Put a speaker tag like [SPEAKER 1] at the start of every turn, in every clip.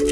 [SPEAKER 1] आपण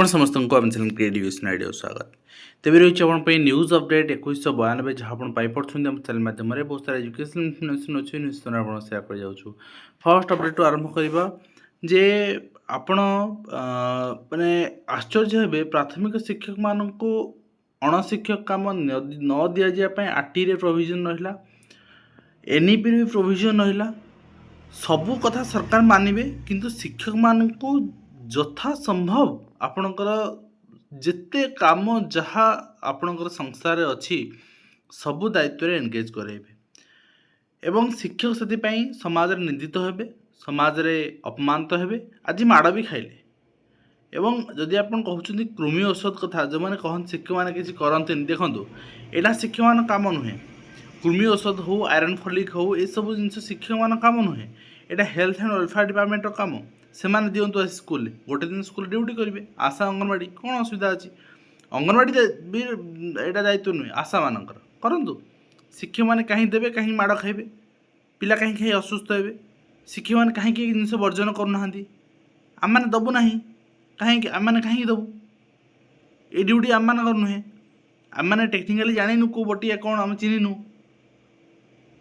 [SPEAKER 1] समस्त को आम चैनल क्रिएटिव आइडिया स्वागत तेज रही आप न्यूज अपडेट 2192 जहाँ आप पाइपे आम चैनल मध्यम बहुत सारा एजुकेशन इनफर्मेशन अच्छी निश्चित आप सेयार कर जाऊँ। फर्स्ट अपडेट आरंभ करवा जे आपण माने आश्चर्य हे प्राथमिक शिक्षक मान को अणशिक्षक काम न दि जाए आरटी रे प्रोविजन रहा एनईपी भी प्रोविजन रहा सबू कथा सरकार मानिबे किंतु शिक्षक मान को यथा संभव आपणकर जिते काम जहाँ आपणकर संसार अच्छी सबू दायित्व रे एंगेज करेबे एवं शिक्षक से समाज रे निंदित हेबे समाज रे अपमानित हेबे आज माड़ भी खाइले एवं जदि आपन कहउछन्ती कृमि औषध कथा जो माने कहन शिक्षक माने किछि करन्तिन देखंतु एटा शिक्षक मान काम नुहे कृमि औषध हो आयरन फॉलिक हो ए सब जिनस शिक्षक मान काम नुहे एटा हेल्थ एंड वेलफेयर डिपार्टमेंट रो काम से माने दियंतु आसी स्कूल गोटे दिन स्कूल ड्यूटी करेंगे आशा अंगनवाड़ी कौन असुविधा अच्छी अंगनवाड़ी भी एटा दायित्व नुहे आशा मानकर करंतु शिक्षक माने कहीं देवे कहीं माड़ खाइबे पिला कहीं कहीं असुस्थ हेबे शिक्षक माने कहीं जिनस वर्जन करना आम मैंने दबू ना कहीं आम मैंने कहीं दबू ये ड्यूटी आम मान नुहे आम मैंने टेक्निकाली जाणीनु को बटिया कौन आम चिन्हनु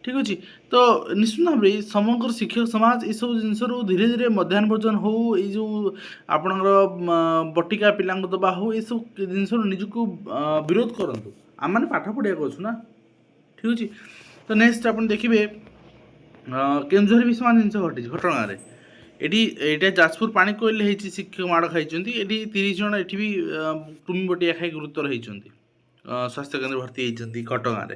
[SPEAKER 1] ठीक अच्छे तो निश्चित भाव में समग्र शिक्षक समाज ये सब जिनस धीरे धीरे मध्याह्न भोजन हो जो आपणकर बटिका पिला दबा हो ये सब जिनस निजक विरोध करूँ आम मैंने पाठ पढ़िया अच्छु ना ठीक अच्छे तो नेक्स्ट आप देखिए केन्दुझर भी सामान जिन घटी घटना एटी एटा जाजपुर पानी कोइल होती शिक्षक माड़ खाई 30 जन ये भी कृमि बटिया खाई गुरुतर होती स्वास्थ्य केन्द्र भर्ती होती घटगाँ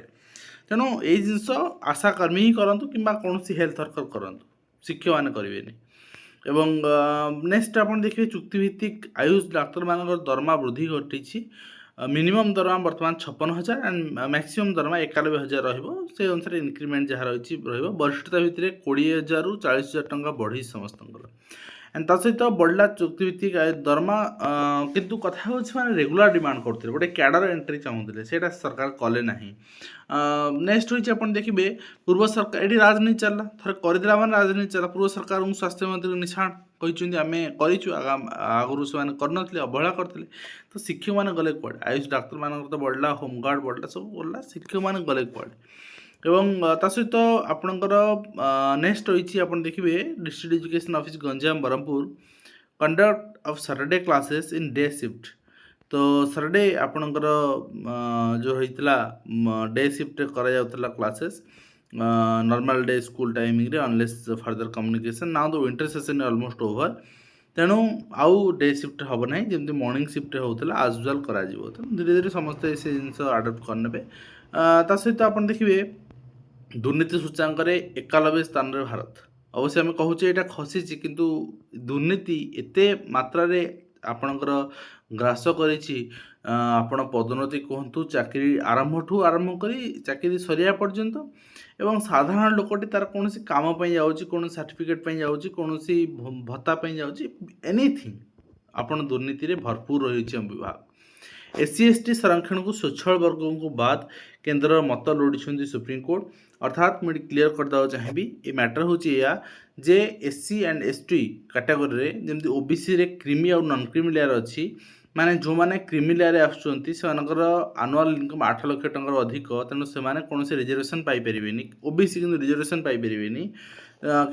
[SPEAKER 1] तेणु ये जिनस आशाकर्मी ही करंतु किंबा कौन हेल्थ वर्कर करंतु शिक्षक मैंने करेंगे एवं नेक्स्ट आप देखिए चुक्तिभित्तिक आयुष डाक्तर मान दरमा वृद्धि घटी मिनिमम दरमा बर्तमान 56,000 एंड मैक्सिमम दरमा 91,000 से अनुसार इनक्रीमेंट जहाँ रही वरिष्ठता भितर 20,000 रु 40,000 टंका बढ़ी समस्त एंड ता सहित बढ़ला चुक्तिभित्तिक दरमा किंतु कथा हो रेगुलर डिमांड करते गोटे कैडर एंट्री चाहूले से सरकार कले ना नेक्स्ट रही आप देखिए पूर्व सरकार ये राजनीति चलला थर करदेला मान राजनीति चला पूर्व सरकार स्वास्थ्य मंत्री निशाण कहते आम करूँ आगुरी से करते अवहेला करते तो शिक्षक मैंने गले कड़े आयुष डाक्तर मान तो बढ़ला होमगार्ड बढ़ला सब बढ़ला शिक्षक मैंने गले कड़े एवं ता सहित आपणकर नेक्स्ट रही आप देखिए district education office Ganjam Brahmapur conduct of Saturday classes in day shift तो सैटरडे आपणकर जो होता डे शिफ्ट करा classes normal day school timing रे unless further communication now the winter session almost over तेणु आउ डे शिफ्ट हम ना जमी मॉर्निंग शिफ्ट होता आज यूजुआल करा धीरे धीरे समस्ते से जिन आडप्ट करने ता सहित आप देखिए दुर्नीति सूचांक 91 स्थान रे भारत अवश्य आम कहूचे यहाँ खसी किंतु दुर्नीति एते मात्रा रे आपणकर ग्रास करिछि आपण पदोन्नति कहतु चाकरी आरंभ करी चाकरी सरिया पर्यंत एवं साधारण लोकटी तार कौन काम जाऊँगी कौन सर्टिफिकेट जाऊँगी कौन भत्ता जाऊँगी एनीथिंग आपण दुर्नीति रे भरपूर रही विभाग एससी एसटी संरक्षण को स्वच्छल वर्ग को बाद केन्द्र मत लोड़ी सुप्रीमकोर्ट अर्थात मुझे क्लीयर करदे चाहिए ये मैटर हूँ जे एससी एंड एसटी कैटेगरी जमी ओबीसी रे क्रीमी और नॉन क्रीमी लेयर अच्छी माने जो माने क्रीमी लेयर आसुचंती से आनुअल इनकम 8 लाख टंका अधिक तेणु से कौन से रिजर्वेशन पाइपर ओबीसी किंतु रिजर्वेशन पाइपर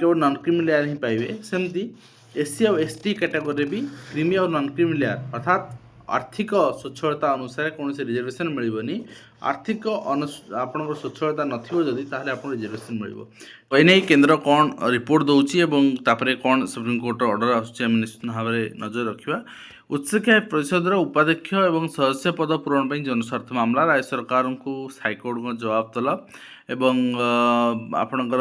[SPEAKER 1] केवल नॉन क्रीमी लेयर ही पाइबे सेमती एससी और एसटी कैटेगरी भी क्रीमी और नॉन क्रीमी लेयर अर्थात आर्थिक स्वच्छलता अनुसार कौन से रिजर्वेशन मिलबनी आर्थिक आपन स्वच्छलता नथी ताहले आपन रिजर्वेशन मिलबो कहीं नहीं केन्द्र कौन रिपोर्ट दौची एवं तापरे कौन सुप्रीम कोर्ट ऑर्डर आसुची हम निश्चित भाव में नजर रखा उच्च शिक्षा परिषद उपाध्यक्ष और सदस्य पद पूरण पर जनस्वार्थ मामला राज्य सरकार को हाईकोर्ट को जवाब तलब एवं आपणकर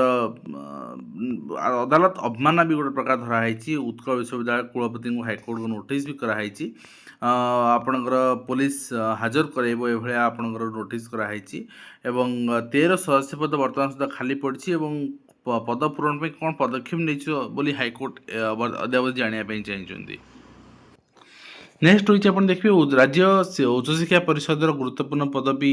[SPEAKER 1] अदालत अवमानना भी गोटे प्रकार धराई उत्कल विश्वविद्यालय कुलपति को हाईकोर्ट को नोटिस भी कराई आपणकर पुलिस हाजर कराइब एभलिया आपणकर नोटिस कराई एवं 13 सदस्य पद वर्तमान सुधा खाली पड़ी पद पूरण पे कौन पदक्षेप नहीं हाईकोर्ट अद्यावधि जानापी चाहिए। नेक्स्ट होइछ आपण देखिए राज्य उच्च शिक्षा परिषद गुरुत्वपूर्ण पद भी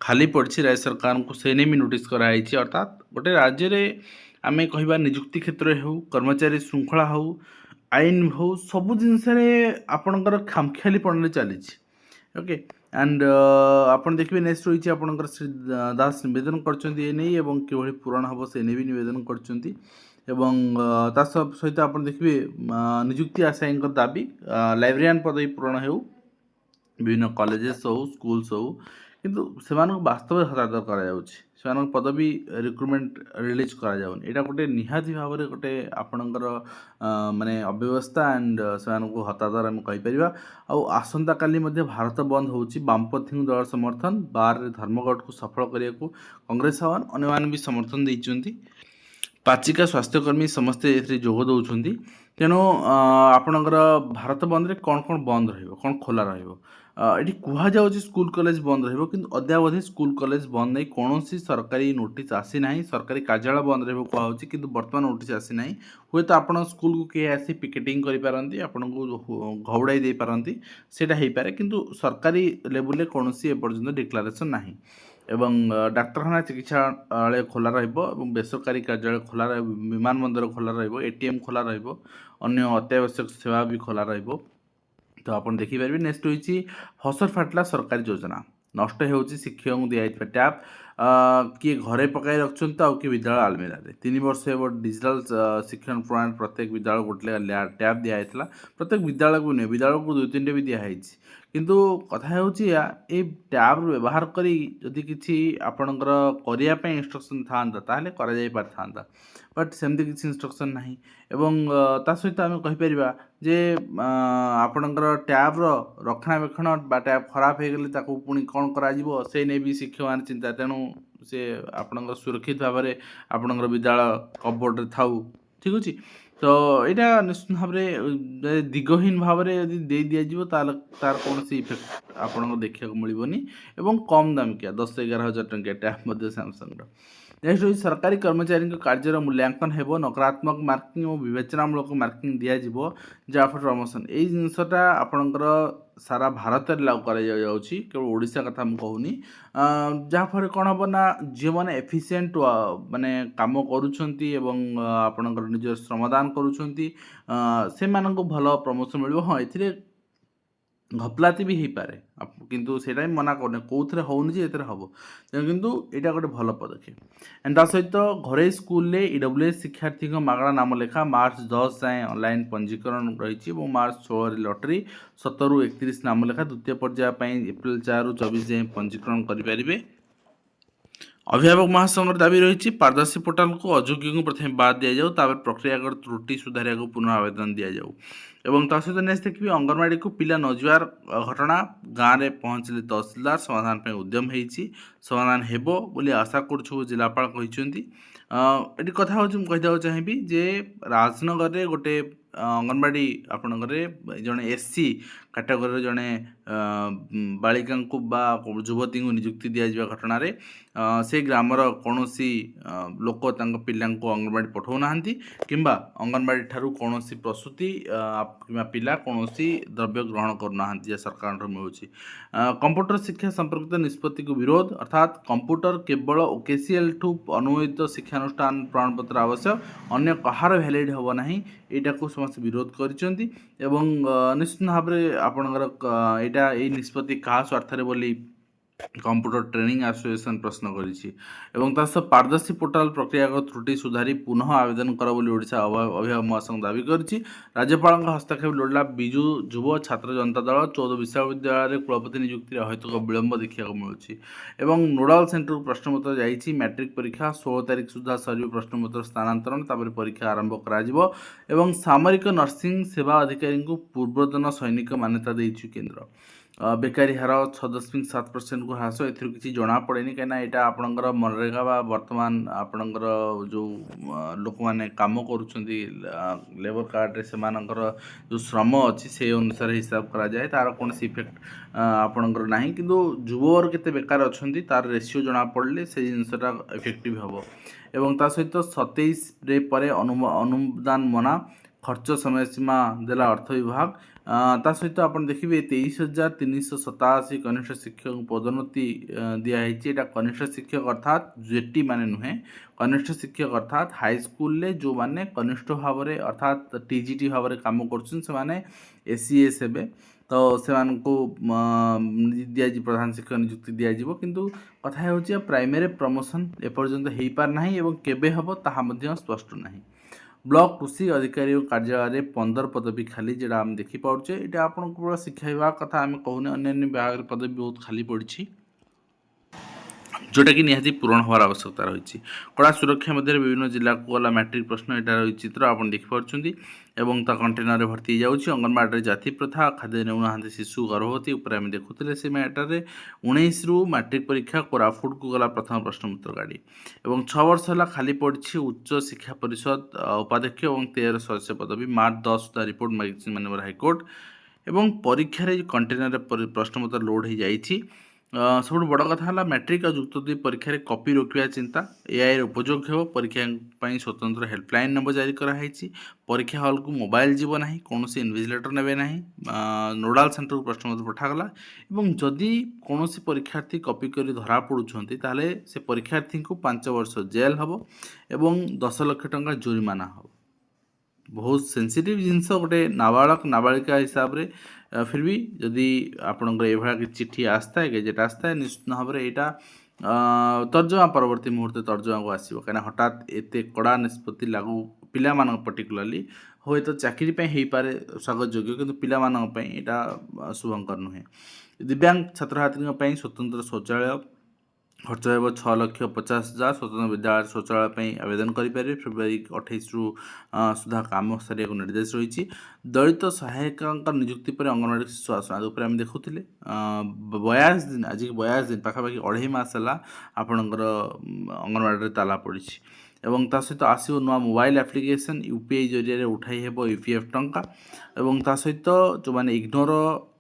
[SPEAKER 1] खाली पड़ी राज्य सरकार को से भी नोटिस कराई। अर्थात गोटे राज्य में आम कह निजुक्ति क्षेत्र हो कर्मचारी श्रृंखला हो आईन हो सबू जिनस आपणकर खामखियाली पड़े चली ओके एंड आपन देखिए नेक्स्ट रही आपणकर श्री दास निवेदन कर पूरण हम से भी निवेदन कर सहित आप देखिए निजुक्ति आशायी दाबी लाइब्रेरियन पदवी पूरण हो विभिन्न कॉलेजेस हो स्कूल्स हो किंतु से वास्तव हताहत कर पदवी रिक्रुटमेंट रिलीज करा गोटे निहाती भाव में गोटे आपणकर माने अव्यवस्था एंड से हताहत आम कहीपर आसंता काली भारत बंद हो वामपंथी दल समर्थन बार धर्मघट को सफल करने को कांग्रेस आह्वान अन्य भी समर्थन देती पाचिका स्वास्थ्यकर्मी समस्ते जोग दौरान तेणु आपणकर भारत बंद रे कौन कौन बंद रौन खोला रही कहु स्कूल कॉलेज बंद रही अद्यावधि स्कूल कॉलेज बंद नहीं कौन सरकारी नोटिस आसी ना सरकारी कार्यालय बंद रहा कि बर्तमान नोटिस आसी ना हे तो आप स्कूल को किए आसी पिकेटिंग करपारती आपन को घौड़ाई दे पारती सेटा हो पारे किंतु सरकारी लेवल कौन एपर्यंत डिक्लारेसन ना एवं डाक्तखाना चिकित्सालय खोला बेसरकारी कार्यालय खोला विमान बंदर खोला एटीएम खोला अन्य अत्यावश्यक सेवा भी खोला तो आप देखिपारे। नेक्स्ट होइछि हसर फाटला सरकारी योजना नष्ट हो शिक्षक दिखाई टैप किए घरे पकाई रखुं तो किए विद्यालय आलमेरा 3 वर्ष हे डिजिटल शिक्षण प्रणाली प्रत्येक विद्यालय गोटे टैप दिखाई प्रत्येक विद्यालय को नहीं विद्यालय को 2-3 भी दिखाई किंतु कथा होया टैब व्यवहार करी जदि किसी आपणकर करने इंस्ट्रक्शन था ताहले करा जाई पारथांता बट सेमती किसी इंस्ट्रक्शन नहीं एवं ता सहित आम कहीपर जे आपणकर टैब्र रक्षणाबेक्षण टैब खराब हो गले पुणी कौन करा से नहीं भी शिक्षक मान चिंता तेणु से आपणकर सुरक्षित भाव में आपणकर विद्यालय कबोर्ड थाऊ ठीक अच्छे तो यहाँ निश्चित भाव में दिगहीन भाव में यदि दे दिज्व तार कौन इफेक्ट आपको देखा मिलनी एवं कम दामिकिया 10-11 हज़ार टंकिया टैप सैमसंग। नेक्स्ट हो सरकारी कर्मचारी कार्यर मूल्यांकन हो नकारात्मक मार्किंग और विवेचनामूलक मार्किंग दिज्व जहाँफल प्रमोशन यही जिनसटा आपणकर सारा भारत में लागू केवल ओडिशा कथा कहूनी जहाँफल कौन हम ना जो मैंने एफिशिएंट माने काम करुँच आपणकर निज श्रमदान करुँच से भल प्रमोशन मिल हाँ ए घपलाती भी हो पारे किंतु सेटा भी मना करने कौन होनी जे हम किंतु यहाँ गोटे भल पदक्षेप एंड ता सहित घरे स्कूल ईडब्ल्यूएस शिक्षार्थी मागणा नाम लेखा मार्च 10 जाए ऑनलाइन पंजीकरण रही मार्च 16 लॉटरी 17 ରୁ 31 नाम लेखा द्वितीय पर्याय एप्रिल 4 ରୁ 24 जाए पंजीकरण करें। अभिभावक महासंघ दाबी रही पारदर्शी पोर्टाल को अयोग्य को प्रथम बाद दि जाऊ प्रक्रियागत त्रुटि सुधार को पुनः आवेदन दि जाऊ एवं ता सहित नेक्स्ट देखिए अंगनवाड़ी को पिला न जावार घटना गाँव में पहुँचले तहसिलदार समाधान पर उद्यम होती समाधान हेबो बोली आशा करूँ जिलापाल कहते ये कथा हूँ कहीदेव चाहिए जे राजनगर में गोटे अंगनवाड़ी आपणकर जड़े एससी कैटेगोरी जड़े बालिका युवती को निजुक्ति दिया घटना से ग्रामर कौन लोक पिला अंगनवाड़ी पठाऊना किंबा अंगनवाड़ी ठारू कौन प्रसूति कि पिला कौन द्रव्य ग्रहण करना सरकार मिलूँ। कंप्यूटर शिक्षा संपर्कित निष्पत्ति को विरोध अर्थात कंप्यूटर केवल ओकेसीएल ठू अनुमोदित शिक्षानुष्ठान प्रमाणपत्र आवश्यक अन्य कहार भैलिड हम ना यहाँ को समस्त विरोध कर निश्चित भाव में आपणकर यहाँ ये निष्पत्ति क्या स्वार्थ बोली कंप्यूटर ट्रेनिंग एसोसिएशन प्रश्न कर पारदर्शी पोर्टाल प्रक्रियागत त्रुटि सुधारी पुनः आवेदन कर ओडिशा अभिभावक महासंघ दाबी कर राज्यपाल हस्तक्षेप लोड़ा विजु युव छात्र जनता दल 14 विश्वविद्यालय कुलपति नियुक्ति अहेतुक विलंब देखा मिलूँ नोडाल सेंटर प्रश्नपत्र जाइए मैट्रिक परीक्षा 16 तारिख सुधा सर प्रश्नपत्र स्थानांतरण परीक्षा आरंभ कर सामरिक नर्सिंग सेवा अधिकारी को पूर्वतन सैनिक मान्यता देइछि केंद्र बेकारी हार 6.7% को ह्रास किसी जना पड़े कहीं यहाँ आपणकर मनरेगा बा वर्तमान आपणकर जो लोक मैंने कम कर लेबर कार्ड से जो श्रम अच्छी से अनुसार हिसाब कराए तार कौन इफेक्ट आपणकर ना कि युवर के बेकार अच्छा तार रेसीओ जना पड़े से जिनसा इफेक्टिव हम एवं ता सहित 27 पर अनुदान मना खर्च समय सीमा देला अर्थ विभाग ता सहित आप देखिए 23,387 कनिष्ठ शिक्षक पदोन्नति दिखाई यहाँ कनिष्ठ शिक्षक अर्थात जेटी माने नुहे कनिष्ठ शिक्षक अर्थात हाईस्कल जो माने कनिष्ठ भाव में अर्थात टीजीटी भाव में कम कर एसीएस हे तो से दि प्रधान शिक्षक नियुक्ति दिज्व किंतु कथा हो प्राइमरी प्रमोशन एपर्यंत हो पारना एवं केबे हम ताहा स्पष्ट ना ब्लॉक कृषि अधिकारी कार्यालय 15 पदवी खाली जोड़ा आम देखिपे यहाँ आपको शिक्षा विभाग कथा आम कहूने अन्य विभाग पदवी बहुत खाली पड़ी जोटा कि निहाती पूरण होवार आवश्यकता रही कड़ा सुरक्षा मध्य विभिन्न जिला को गला मैट्रिक प्रश्न यहाँ रही चित्र आप देखिपुं एवं ता कंटेनर भर्ती जाऊँगी अंगनवाड़ी जाति प्रथा खाद्य नेउना शिशु गर्भवती उपर आम देखुले से मैटर 19 रु मैट्रिक परीक्षा कोरापुट को गला प्रथम प्रश्नपत्र गाड़ी एवं 6 वर्ष है खाली पड़ी उच्च शिक्षा परिषद उपाध्यक्ष और 13 सदस्य पदवी मार्च 10 सुधा रिपोर्ट मांगी मानव हाइकोर्ट एवं परीक्षार कंटेनर प्रश्नपत्र लोड हो जाइए सब बड़ कथा है मैट्रिक और युक्त 2 परीक्षा कॉपी रोकवा चिंता एआई उपयोग हो परीक्षा स्वतंत्र हेल्पलाइन नंबर जारी कराई परीक्षा हॉल को मोबाइल जीव ना कौन इनविजिलेटर ने ना नोडाल सेंटर को प्रश्नपत्र पठागला और जदि कौन परीक्षार्थी कॉपी कर धरा पड़ुंट ताले से परीक्षार्थी को 5 वर्ष जेल हम एवं 10 लाख टंका जुर्माना हो बहुत सेंसिटिव जिनस गोटे नाबालक नाबालिका हिसाब से फिर भी जदि आपंकर ये चिट्ठी आसता है गेजेट आसता है निश्चित भाव में यहाँ तर्जमा परवर्त मुहूर्त तर्जमा को आसो कहीं हठात एत कड़ा निष्पत्ति लागू पिला पर्टिकुलाली हे तो चाकरी हो पारे स्वागत योग्य किंतु पिला यहाँ शुभंकर नुहे दिव्यांग छात्र छात्री स्वतंत्र शौचालय खर्च हो 6,50,000 स्वतंत्र विद्यालय शौचालय आवेदन करेंगे फेब्रुआरी 28 रु सुधा काम सारे निर्देश रही दलित सहायिका नियुक्ति पर अंगनवाड़ी शिशु आसन आम देखुले 42 दिन आज 42 दिन पाखापाखि 2.5 मास है आपणकर अंगनवाड़ी ताला पड़ी एवं ता सहित आसो नुआ मोबाइल एप्लिकेशन यूपीआई जरिए उठाई हेब यूपीएफ टंका एवं ता सहित जो मैंने इग्नोर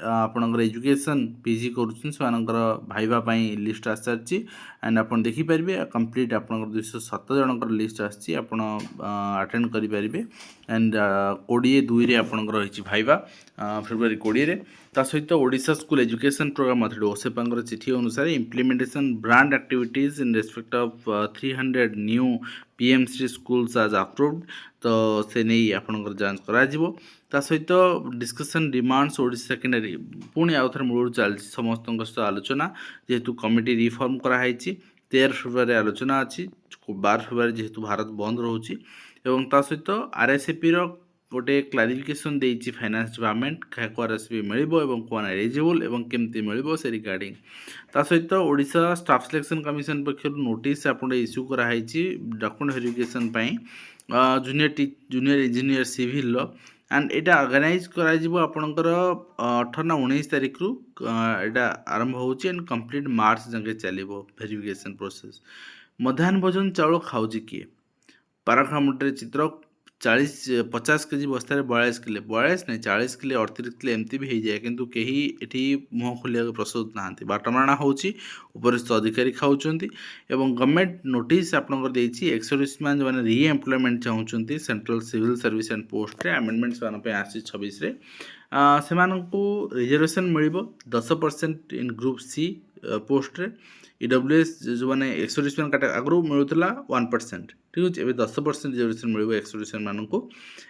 [SPEAKER 1] आपणकर एजुकेशन पीजी कर भाइबा लिस्ट आस सारी एंड आप देखिपारे कंप्लीट आपंकर 207 जनकर लिस्ट आटेंड करेंगे एंड 22 आपंकर रही भाइबा फेब्रुआरी 20 ता सहित Odisha school education programme authority ओसेपांकर चिठी अनुसार implementation brand activities in respect of 300 new PMC schools आज अप्रूव्ड तो से नहीं आपंकर जांच करा ता सहित डिस्कशन डिमांड्स ओडिशा सेकेंडरी पुणी आउ थे मूल चलती समस्त सहित आलोचना जेहेतु कमिटी रिफॉर्म कराई 13 फेब्रुआरी आलोचना अच्छी 12 फेब्रुआरी जेहेतु भारत बंद रोचे एवं ता सहित आरएसएपी गोटे क्लारिफिकेशन देती फाइनेंस डिपार्टमेंट क्या आरएसएपी मिल कौन एलिजिबल और केमती मिल से रिगार्डिंग ता सहित ओडिशा स्टाफ सिलेक्शन कमिशन पक्षर नोटिस आप इश्यू कराई document verification junior engineer civil and यहाँ ऑर्गेनाइज करपणकर 18 ना 19 तारीख रु यहाँ आरंभ हो एंड कंप्लीट मार्च जंगे चलो वेरिफिकेशन प्रोसेस मध्याह्न भोजन चाउल खाऊँ किए पाराखामुटे चित्र 50 केजी बस्तार 42 किले 42 नहीं 40 किले 38 किले एमती भी हो जाए किंतु कहीं ये मुँह खोलिया प्रस्तुत ना बाटमाणा होपरिस्थ अधिकारी खाऊँ एवं गवर्नमेंट नोटिस आपंकर एक्सर्विस मैन जो मैंने रीएम्प्लॉयमेंट चाहूँगी central civil service and post amendment से आसी 26 से रिजर्वेशन मिल 10% इन ग्रुप सी पोस्ट रे ईडब्ल्यूएस जो मैंने एक्सर्विस मैन आगु मिलूला 1% ठीक अच्छे एवं 10% रिजर्वेशन मिल एक्सर्विस मैन को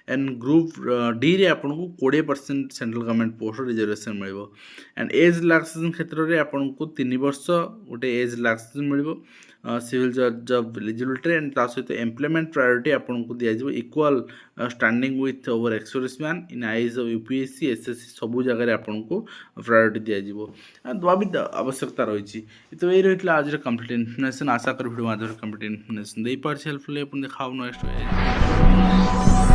[SPEAKER 1] एंड ग्रुप डी रे आपन को 20% सेंट्रल गवर्नमेंट पोस्ट रिजर्वेशन मिल एंड एज रिलैक्सेशन क्षेत्र में आपन को 3 वर्ष गोटे एज रिलैक्सेशन मिल सिविल जॉब एलिजिबिलिटी एंड ता सहित एम्प्लॉयमेंट प्रायोरिटी आपन को दिया equal standing with over ex service man in eyes of UPSC SSC सब जगह आपन को प्रायोरिटी दिया दवा भी आवश्यकता रही तो ये रही आज कंप्लीट इन्फॉर्मेशन आशा कर वीडियो माध्यम कंप्लीट इन्फॉर्मेशन दे पार्छ हेल्पफुल अपन देखा नेक्स्ट